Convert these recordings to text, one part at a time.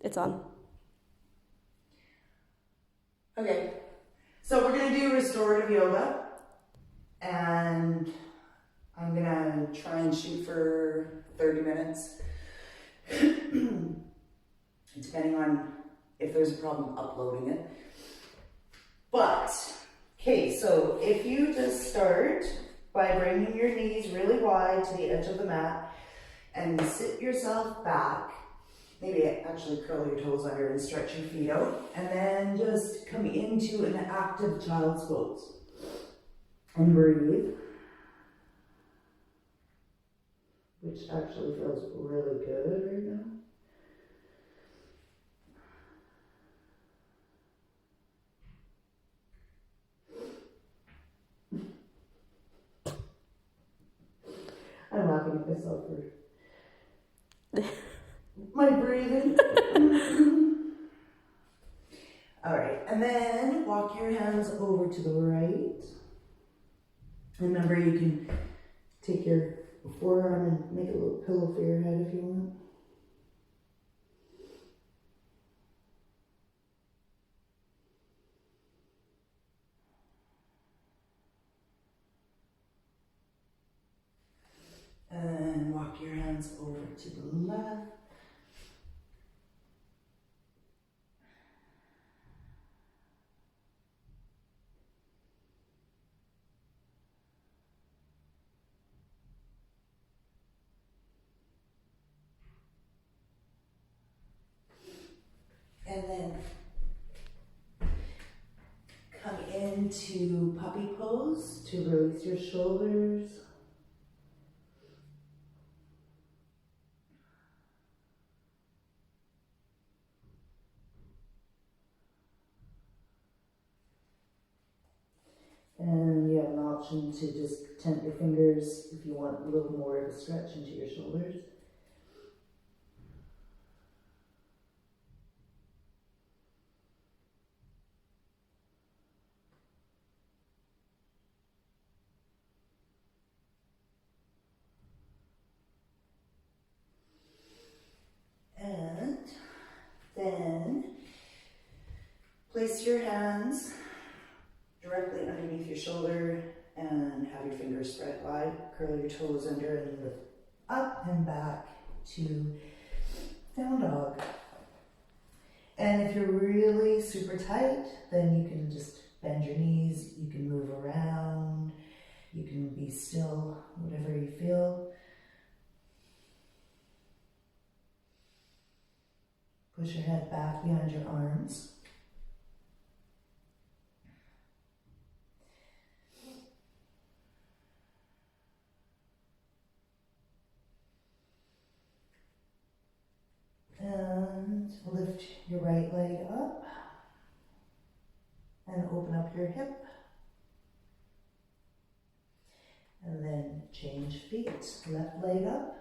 It's on. Okay, so we're gonna do restorative yoga, and I'm gonna try and shoot for 30 minutes, depending on if there's a problem uploading it. But, okay, so if you just start by bringing your knees really wide to the edge of the mat and sit yourself back, maybe actually curl your toes under and stretch your feet out, and then just come into an active child's pose and breathe, which actually feels really good right now. I'm laughing at myself for my breathing. All right, and then walk your hands over to the right. Remember, you can take your forearm and make a little pillow for your head if you want. And walk your hands over to the left. And then come into puppy pose to release your shoulders. And you have an option to just tent your fingers if you want a little more of a stretch into your shoulders. And then place your hands directly underneath your shoulder and have your fingers spread wide. Curl your toes under and lift up and back to down dog. And if you're really super tight, then you can just bend your knees, you can move around, you can be still, whatever you feel. Push your head back behind your arms. And lift your right leg up and open up your hip. And then change feet. Left leg up.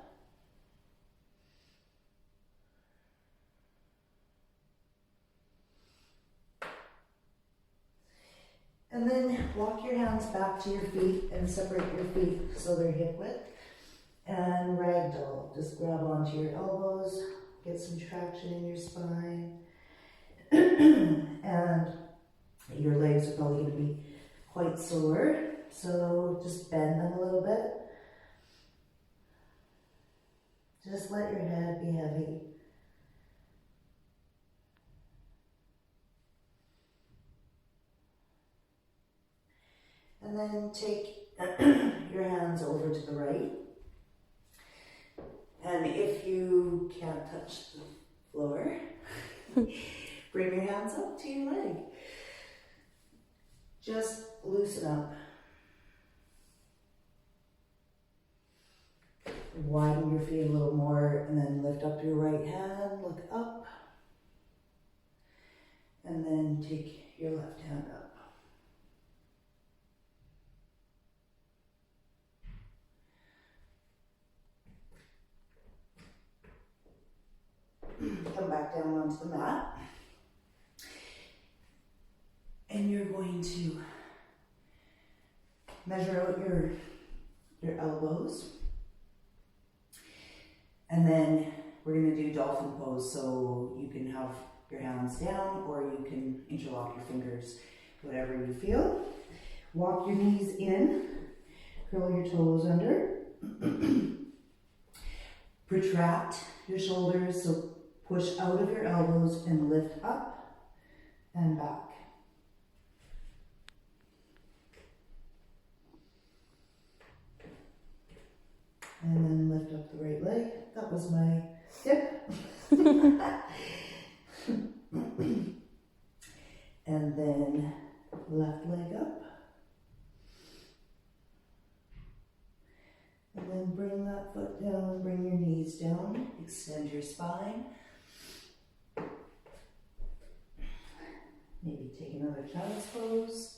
And then walk your hands back to your feet and separate your feet so they're hip width. And ragdoll. Just grab onto your elbows, get some traction in your spine. And your legs are probably going to be quite sore, so just bend them a little bit. Just let your head be heavy. And then take your hands over to the right. And if you can't touch the floor, bring your hands up to your leg. Just loosen up. Widen your feet a little more and then lift up your right hand, look up. And then take your left hand up. Come back down onto the mat. And you're going to measure out your elbows. And then we're gonna do dolphin pose, so you can have your hands down or you can interlock your fingers, whatever you feel. Walk your knees in, curl your toes under. Protract your shoulders, so push out of your elbows and lift up and back. And then lift up the right leg. That was my dip. And then left leg up. And then bring that foot down, bring your knees down, extend your spine. Maybe take another child's pose.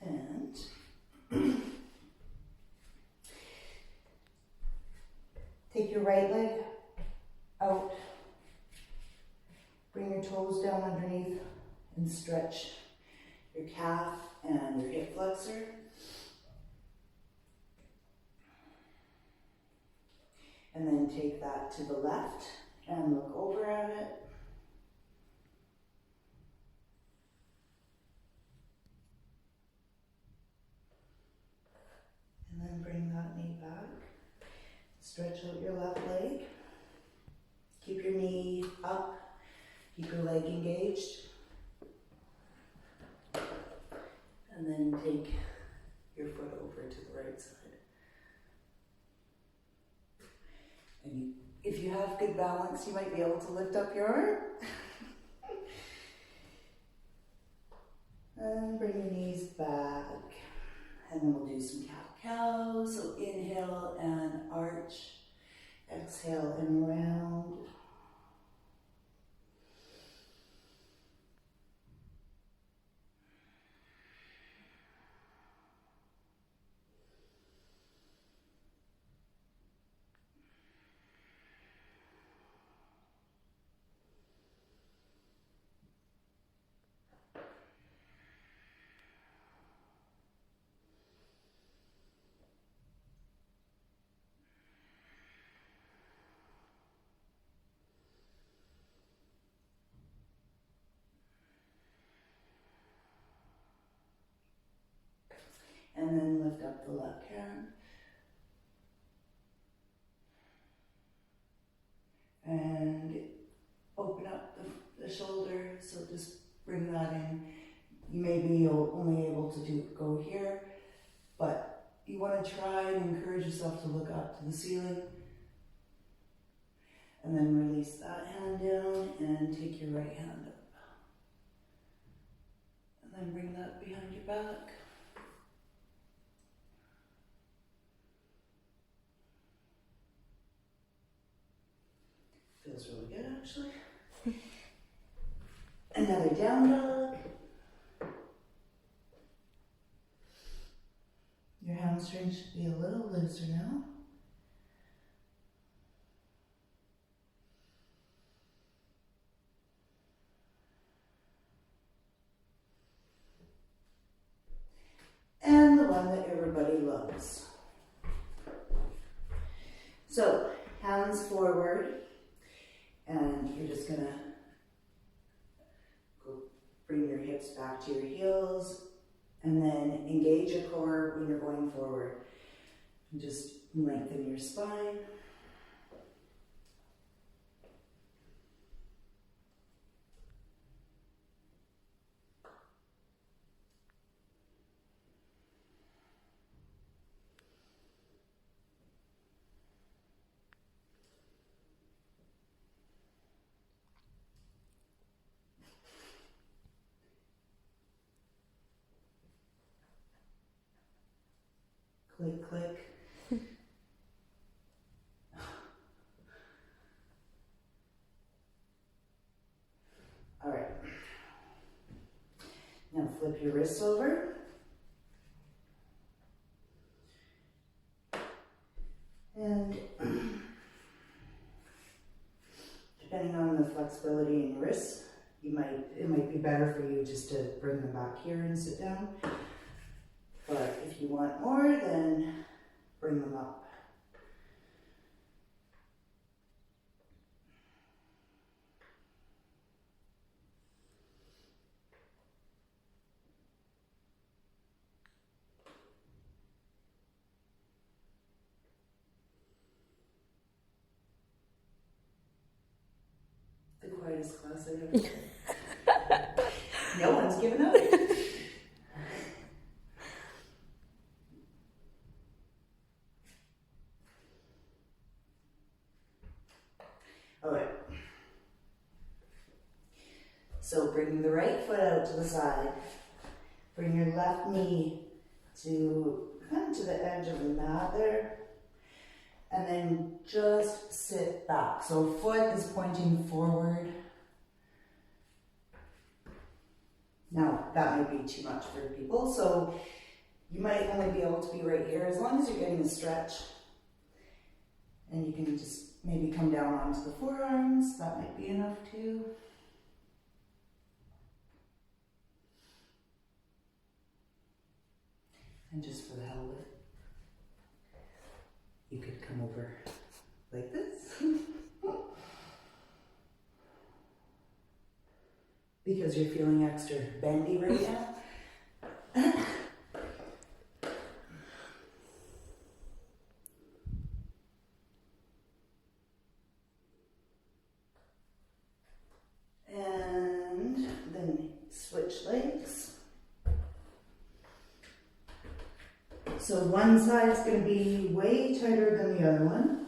And take your right leg out, bring your toes down underneath and stretch your calf and your hip flexor. And then take that to the left and look over at it. And then bring that knee back. Stretch out your left leg. Keep your knee up. Keep your leg engaged. And then take your foot over to the right side. And if you have good balance, you might be able to lift up your arm. And bring your knees back. And then we'll do some cat-cow. So inhale and arch. Exhale and round. And then lift up the left hand. And open up the shoulder, so just bring that in. You may be only able to go here, but you want to try and encourage yourself to look up to the ceiling. And then release that hand down and take your right hand up. And then bring that behind your back. Feels really good, actually. Another down dog. Your hamstrings should be a little looser now. And the one that everybody loves. So, hands forward. And you're just gonna bring your hips back to your heels and then engage your core when you're going forward. And just lengthen your spine. Click, click. All right. Now flip your wrists over. And depending on the flexibility in your wrists, it might be better for you just to bring them back here and sit down. But if you want more, then bring them up. The quietest class I've ever had. No one's given up. Alright. So bring the right foot out to the side. Bring your left knee to kind of to the edge of the mat there. And then just sit back. So foot is pointing forward. Now, that might be too much for people, so you might only be able to be right here as long as you're getting a stretch. And you can just maybe come down onto the forearms. That might be enough too. And just for the hell of it, you could come over like this. Because you're feeling extra bendy right now. And then switch legs. So one side is going to be way tighter than the other one.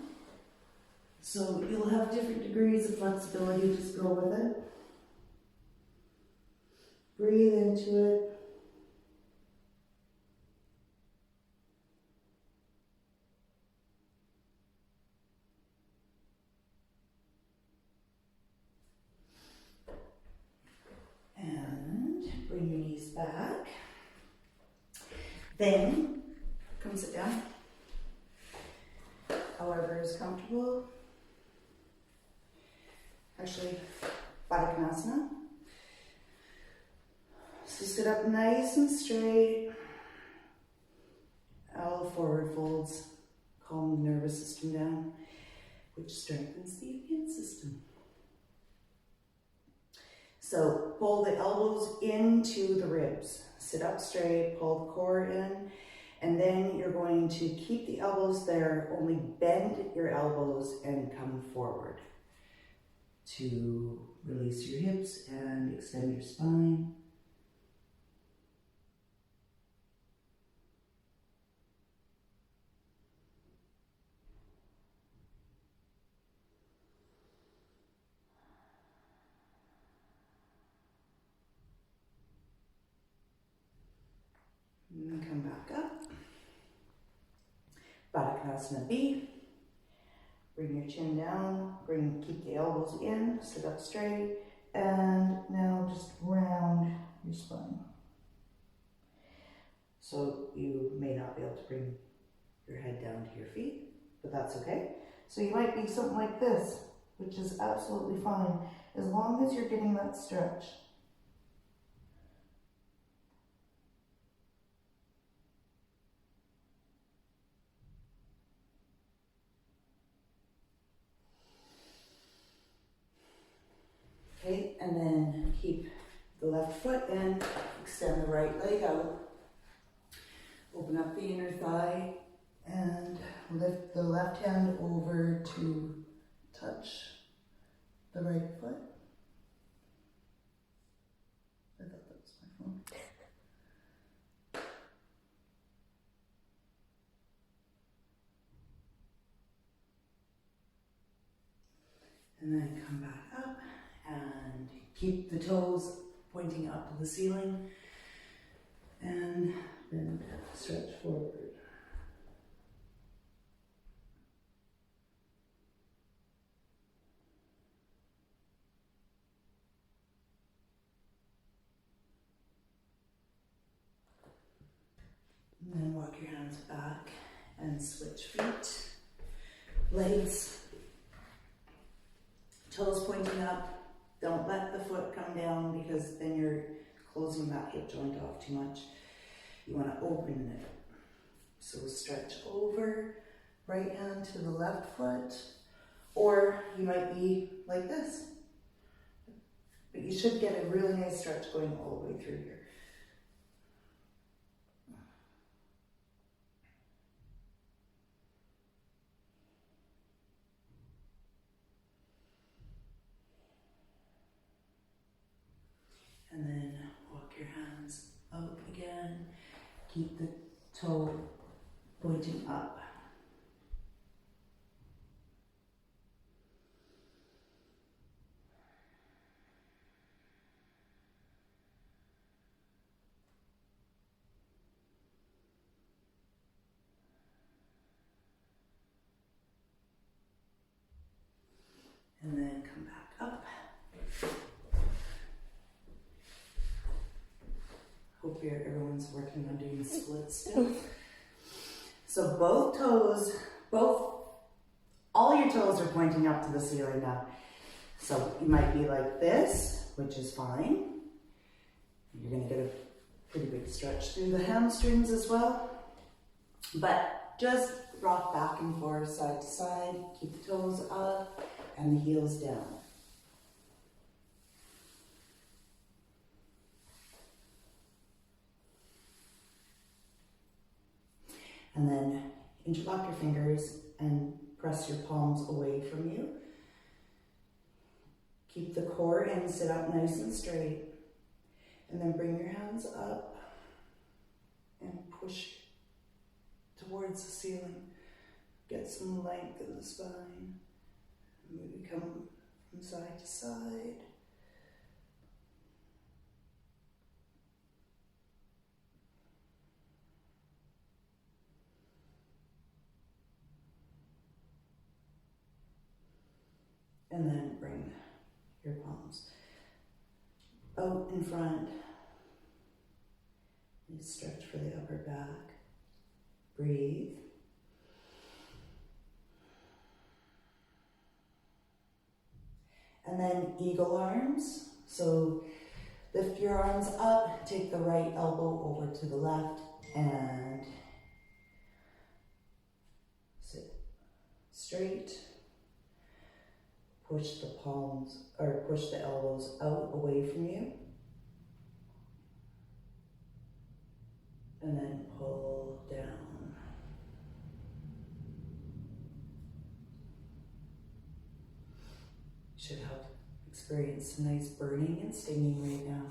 So you'll have different degrees of flexibility, just go with it. Breathe into it. And bring your knees back. Then come sit down. However is comfortable. Actually, Baddha. So sit up nice and straight. All forward folds calm the nervous system down, which strengthens the immune system. So pull the elbows into the ribs. Sit up straight, pull the core in, and then you're going to keep the elbows there, only bend your elbows and come forward to release your hips and extend your spine. And then come back up. Baddha B. Bring your chin down, keep the elbows in, sit up straight, and now just round your spine. So you may not be able to bring your head down to your feet, but that's okay. So you might be something like this, which is absolutely fine, as long as you're getting that stretch. Okay, and then keep the left foot in, extend the right leg out, open up the inner thigh, and lift the left hand over to touch the right foot. I thought that was my phone. And then come back up. And keep the toes pointing up to the ceiling and then stretch forward. hands back and switch feet, legs, toes pointing up. Don't let the foot come down because then you're closing that hip joint off too much. You want to open it. So stretch over, right hand to the left foot, or you might be like this. But you should get a really nice stretch going all the way through here. And then walk your hands out again. Keep the toe pointing up. And then come back up. Hope everyone's working on doing splits still. So both toes, all your toes are pointing up to the ceiling now. So you might be like this, which is fine. You're gonna get a pretty big stretch through the hamstrings as well. But just rock back and forth, side to side, keep the toes up and the heels down. And then interlock your fingers and press your palms away from you. Keep the core and sit up nice and straight. And then bring your hands up and push towards the ceiling. Get some length in the spine. Maybe come from side to side. And then bring your palms out in front. And stretch for the upper back. Breathe. And then eagle arms. So lift your arms up, take the right elbow over to the left, and sit straight. Push the palms, or push the elbows out away from you. And then pull down. Should help experience some nice burning and stinging right now.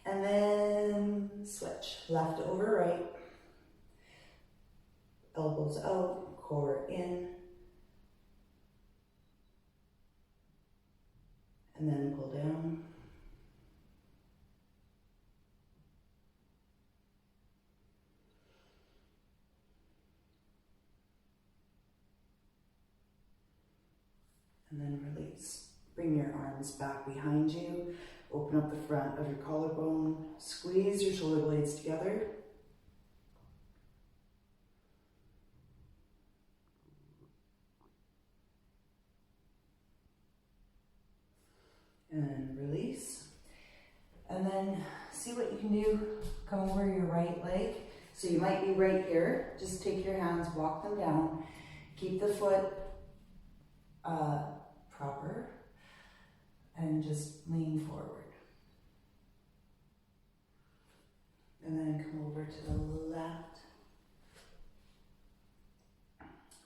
And then switch, left over right. Elbows out, core in. And then pull down. And then release. Bring your arms back behind you. Open up the front of your collarbone. Squeeze your shoulder blades together. And release. And then see what you can do. Come over your right leg. So you might be right here. Just take your hands, walk them down. Keep the foot proper. And just lean forward. And then come over to the left.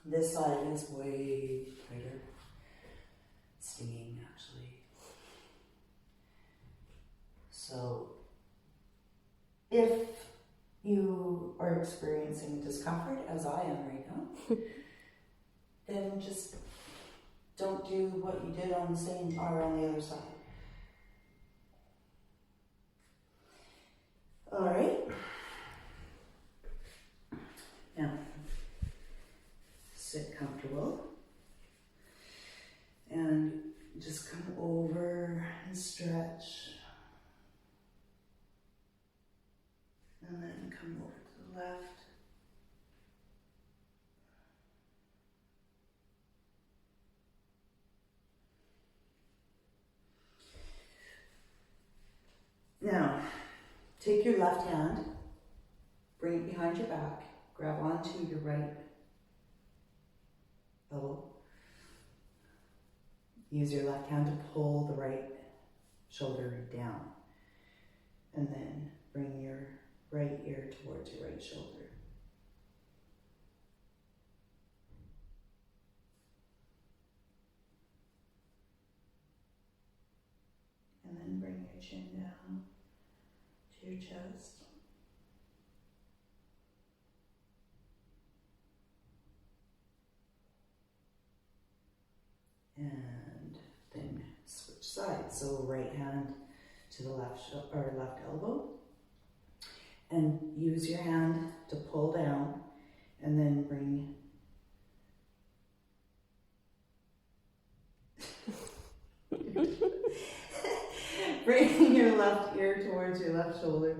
This side is way tighter. Stinging, actually. So, if you are experiencing discomfort, as I am right now, then just don't do what you did on the same or on the other side. All right. Now, sit comfortable and just come over and stretch Now, take your left hand, bring it behind your back, grab onto your right elbow. Use your left hand to pull the right shoulder down. And then bring your right ear towards your right shoulder. And then bring your chin down to your chest. And then switch sides. So right hand to the left left elbow. And use your hand to pull down, and then bring bring your left ear towards your left shoulder.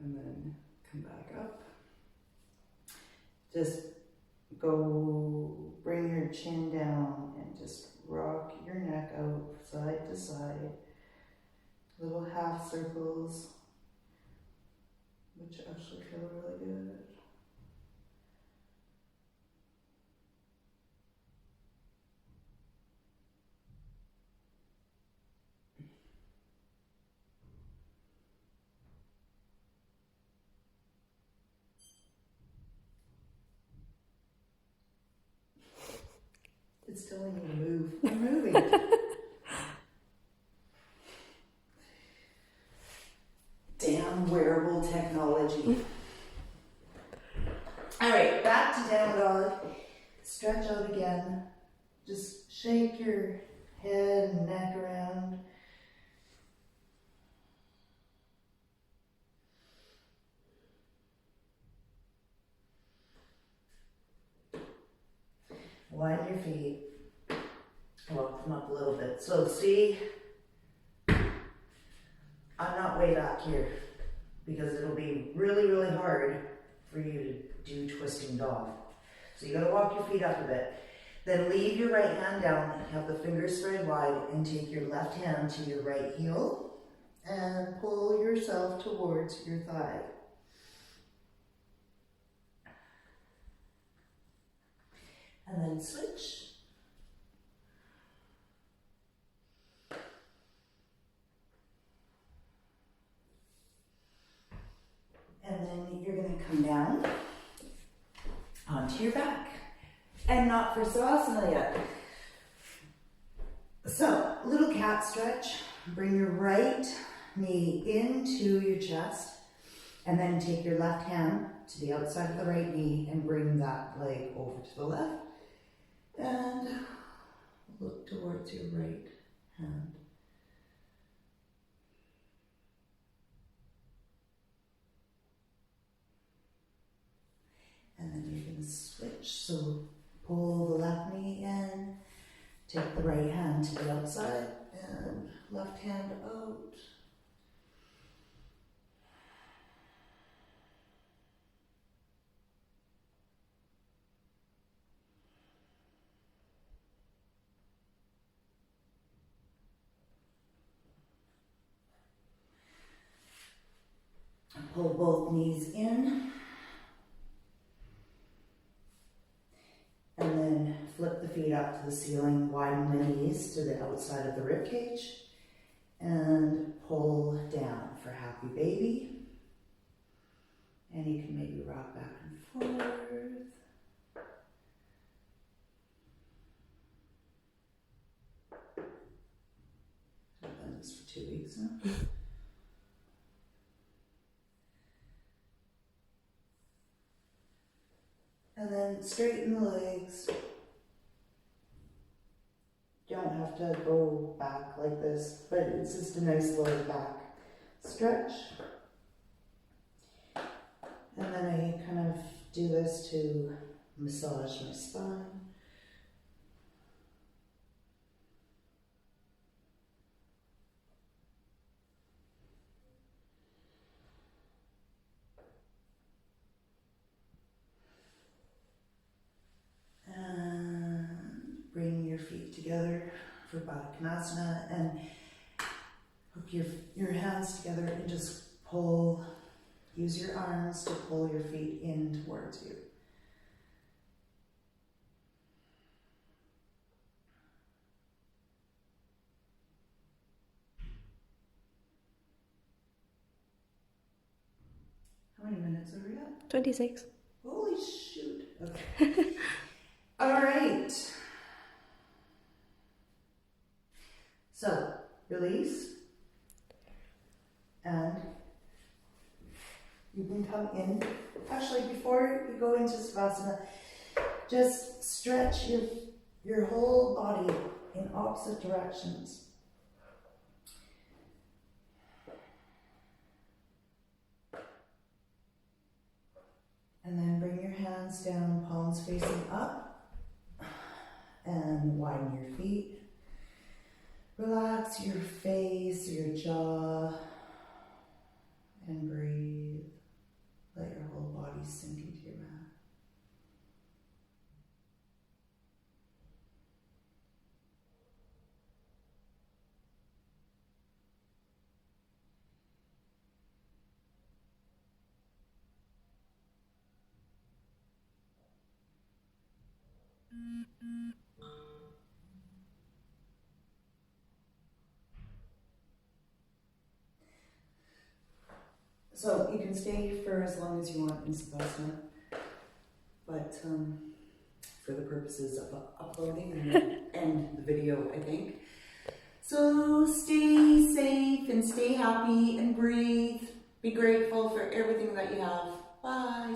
And then come back up. Just go, bring your chin down and just rock your neck out side to side. Little half circles, which actually feel really good. It's telling me to move. I'm moving. Damn wearable technology. All right, back to down dog. Stretch out again. Just shake your head and neck around. Wind your feet. Walk them up a little bit. So see, I'm not way back here because it'll be really, really hard for you to do twisting dog. So you gotta walk your feet up a bit. Then leave your right hand down, have the fingers spread wide, and take your left hand to your right heel and pull yourself towards your thigh. And then switch. And then you're going to come down onto your back. And not for Savasana yet. So, little cat stretch. Bring your right knee into your chest. And then take your left hand to the outside of the right knee and bring that leg over to the left. And look towards your right hand. And then you're going to switch. So pull the left knee in, take the right hand to the outside, and left hand out. Pull both knees in. And then flip the feet up to the ceiling, widen the knees to the outside of the rib cage, and pull down for happy baby. And you can maybe rock back and forth. I've done this for 2 weeks now. And then straighten the legs. You don't have to go back like this, but it's just a nice low back stretch. And then I kind of do this to massage my spine. feet together for Baddha Konasana and hook your hands together and just pull, use your arms to pull your feet in towards you. How many minutes are we at? 26. Holy shoot. Okay. All right. So, release. And you can come in. Actually, before you go into Savasana, just stretch your whole body in opposite directions. And then bring your hands down, palms facing up, and widen your feet. Relax your face, your jaw, and breathe. Let your whole body sink into your mat. So you can stay for as long as you want in Savasana, but for the purposes of uploading and end the video, I think. So stay safe and stay happy and breathe. Be grateful for everything that you have. Bye.